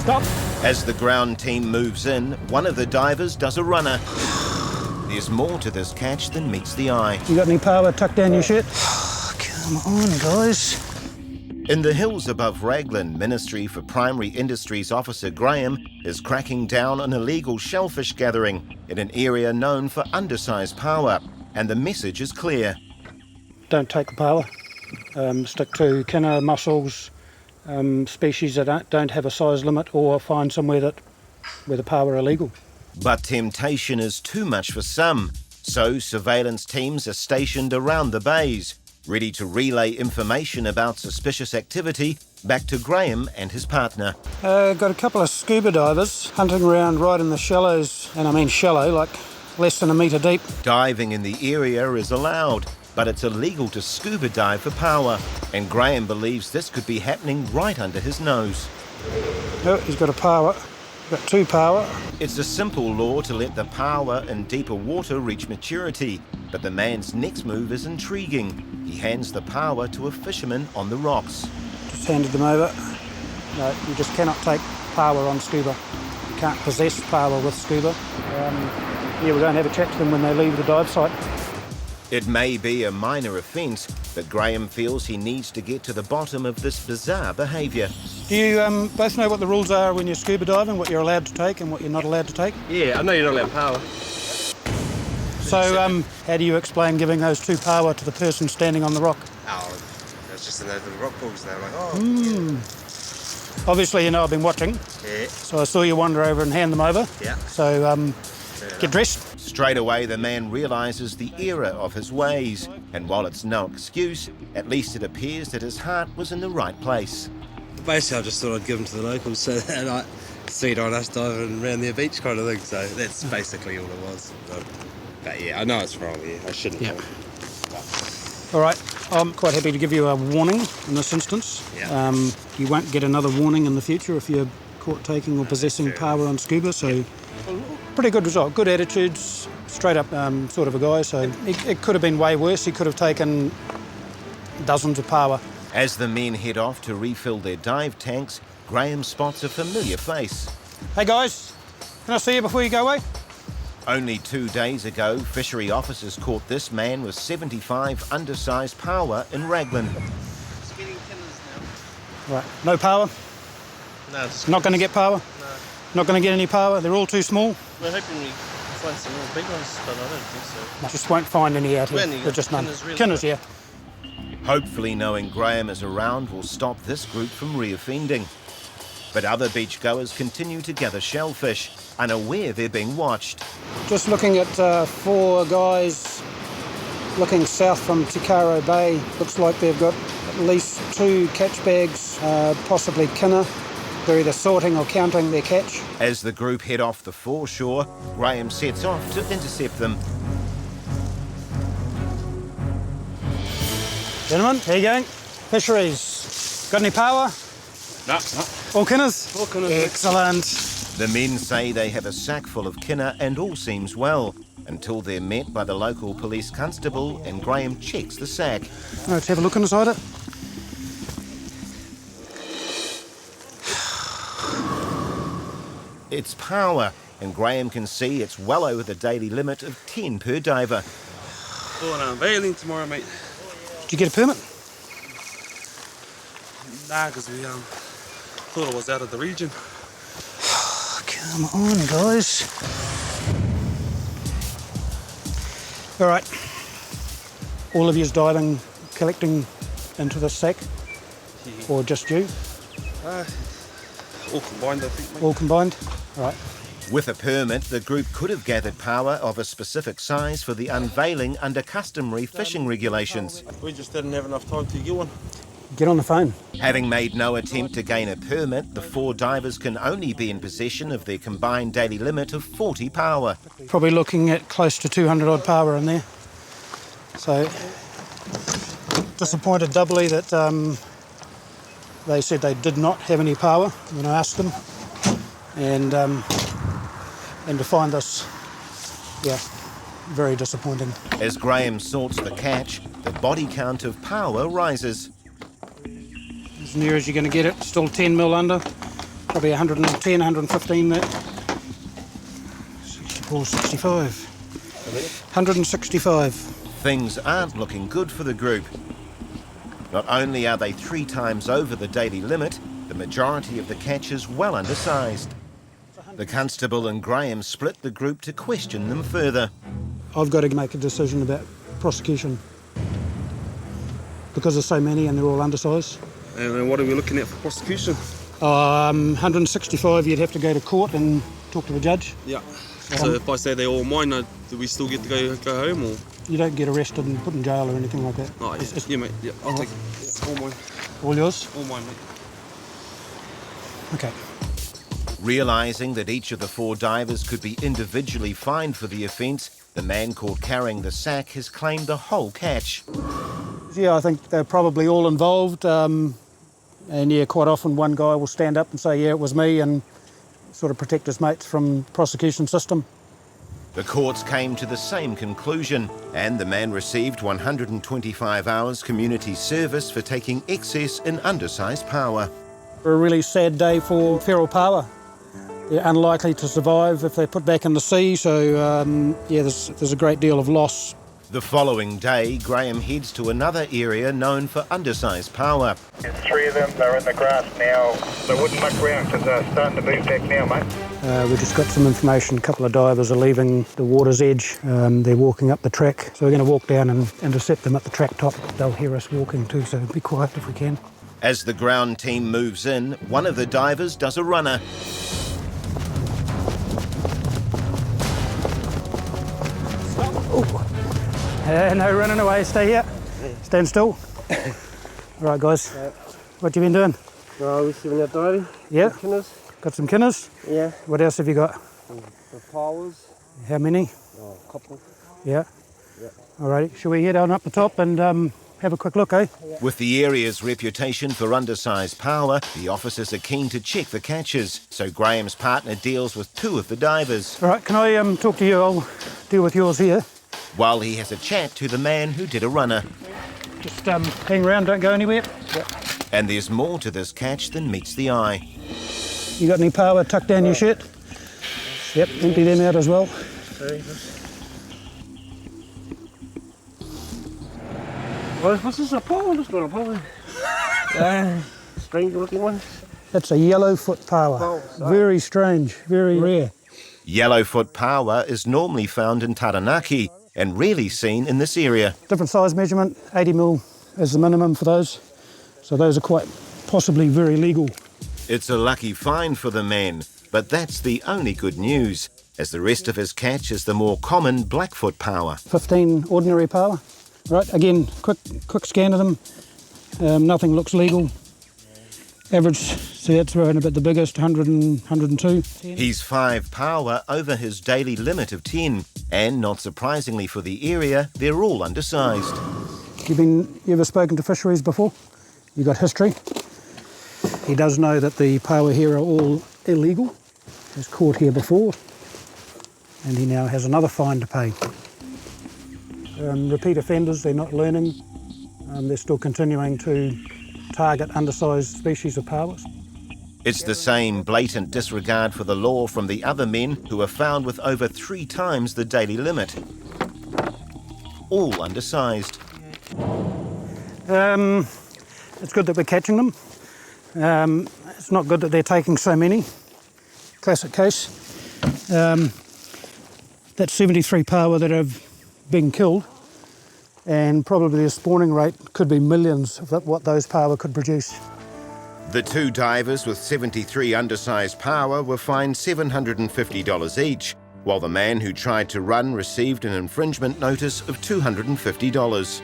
Stop. As the ground team moves in, one of the divers does a runner. There's more to this catch than meets the eye. You got any power tucked down your shirt? Come on, guys. In the hills above Raglan, Ministry for Primary Industries Officer Graham is cracking down on illegal shellfish gathering in an area known for undersized power, and the message is clear. Don't take the power. Stick to kina, mussels, species that don't have a size limit, or find somewhere where the power are illegal. But temptation is too much for some, so surveillance teams are stationed around the bays, ready to relay information about suspicious activity back to Graham and his partner. Got a couple of scuba divers hunting around right in the shallows, and I mean shallow, like less than a metre deep. Diving in the area is allowed, but it's illegal to scuba dive for power, and Graham believes this could be happening right under his nose. Oh, he's got a power. Got two power. It's a simple law to let the power in deeper water reach maturity, but the man's next move is intriguing. He hands the power to a fisherman on the rocks. Just handed them over. No, you just cannot take power on scuba. You can't possess power with scuba. We're going to have a chat to them when they leave the dive site. It may be a minor offence, but Graham feels he needs to get to the bottom of this bizarre behaviour. Do you both know what the rules are when you're scuba diving, what you're allowed to take and what you're not allowed to take? Yeah, I know you're not allowed power. So how do you explain giving those two power to the person standing on the rock? Oh, it's just in those little rock pools there, like, oh. Obviously, you know I've been watching. Yeah. So I saw you wander over and hand them over. Yeah. So get dressed. Straight away, the man realises the error of his ways, and while it's no excuse, at least it appears that his heart was in the right place. Basically, I just thought I'd give them to the locals so that I see on us diving around their beach kind of thing. So that's basically all it was. But yeah, I know it's wrong. Yeah, I shouldn't. Yeah. All right. I'm quite happy to give you a warning in this instance. Yeah. You won't get another warning in the future if you're caught taking or possessing power on scuba. So. Pretty good result, good attitudes, straight up sort of a guy, so it could have been way worse. He could have taken dozens of power. As the men head off to refill their dive tanks, Graham spots a familiar face. Hey guys, can I see you before you go away? Only 2 days ago, fishery officers caught this man with 75 undersized power in Raglan. Just getting tinners now. Right, no power? No, just not going to get power? No. Not going to get any power? They're all too small? We're hoping we find some real big ones, but I don't think so. Just won't find any out here. They're just none. Kinners, yeah. Hopefully knowing Graham is around will stop this group from reoffending. But other beachgoers continue to gather shellfish, unaware they're being watched. Just looking at 4 guys looking south from Tikaro Bay. Looks like they've got at least 2 catch bags, possibly kina. They're either sorting or counting their catch. As the group head off the foreshore, Graham sets off to intercept them. Gentlemen, how you going? Fisheries. Got any power? No. All kinners? All kinners. Excellent. The men say they have a sack full of kina and all seems well, until they're met by the local police constable and Graham checks the sack. Let's have a look inside it. It's power, and Graham can see it's well over the daily limit of 10 per diver. Going on bailing tomorrow, mate. Did you get a permit? Nah, because we thought it was out of the region. Come on, guys. All right. All of you's diving, collecting into the sack? Or just you? All combined, I think, mate. All combined? All right. With a permit, the group could have gathered power of a specific size for the unveiling under customary fishing regulations. We just didn't have enough time to get one. Get on the phone. Having made no attempt to gain a permit, the 4 divers can only be in possession of their combined daily limit of 40 power. Probably looking at close to 200 odd power in there. So, disappointed doubly that they said they did not have any power when I asked them. And to find this, yeah, very disappointing. As Graham sorts the catch, the body count of power rises. As near as you're going to get it, still 10 mil under. Probably 110, 115 there. 64, 65. 165. Things aren't looking good for the group. Not only are they 3 times over the daily limit, the majority of the catch is well undersized. The constable and Graham split the group to question them further. I've got to make a decision about prosecution because there's so many and they're all undersized. And then what are we looking at for prosecution? 165, you'd have to go to court and talk to the judge. Yeah. So if I say they're all mine, do we still get to go home, or? You don't get arrested and put in jail or anything like that. Oh, yeah, yeah mate. Yeah, I'll take it. Yeah, all mine. All yours? All mine, mate. Okay. Realising that each of the 4 divers could be individually fined for the offence, the man caught carrying the sack has claimed the whole catch. Yeah, I think they're probably all involved. And yeah, quite often one guy will stand up and say, yeah, it was me, and sort of protect his mates from prosecution system. The courts came to the same conclusion, and the man received 125 hours community service for taking excess and undersized power. A really sad day for feral power. They're unlikely to survive if they're put back in the sea, so yeah, there's a great deal of loss. The following day, Graham heads to another area known for undersized power. There's 3 of them, they're in the grass now. They wouldn't muck around because they're starting to move back now, mate. We've just got some information. A couple of divers are leaving the water's edge. They're walking up the track, so we're going to walk down and intercept them at the track top. They'll hear us walking too, so be quiet if we can. As the ground team moves in, one of the divers does a runner. No running away, stay here. Stand still. All right, guys. What you been doing? We've been out diving. Yeah. Kinners. Got some kinners? Yeah. What else have you got? The powers. How many? A couple. Yeah. All righty. Shall we head on up the top and have a quick look, eh? With the area's reputation for undersized power, the officers are keen to check the catches, so Graham's partner deals with 2 of the divers. All right, can I talk to you? I'll deal with yours here. While he has a chat to the man who did a runner. Just hang around, don't go anywhere. Yep. And there's more to this catch than meets the eye. You got any power tucked down your shirt? Yep, empty them out as well. What's this, a pole? It's not a pole. Strange looking one. That's a yellowfoot power. Very strange, very rare. Yellowfoot power is normally found in Taranaki and rarely seen in this area. Different size measurement, 80mm is the minimum for those. So those are quite possibly very legal. It's a lucky find for the man, but that's the only good news, as the rest of his catch is the more common Blackfoot power. 15 ordinary power. Right, again, quick scan of them. Nothing looks legal. Average, see that's around about the biggest, 100 and 102. He's 5 power over his daily limit of 10, and not surprisingly for the area, they're all undersized. You ever spoken to fisheries before? You got history? He does know that the power here are all illegal. He's caught here before, and he now has another fine to pay. Repeat offenders, they're not learning. They're still continuing to target undersized species of powers. It's the same blatant disregard for the law from the other men who are found with over 3 times the daily limit. All undersized. It's good that we're catching them. It's not good that they're taking so many. Classic case. That's 73 power that have been killed, and probably the spawning rate could be millions of what those power could produce. The 2 divers with 73 undersized power were fined $750 each, while the man who tried to run received an infringement notice of $250.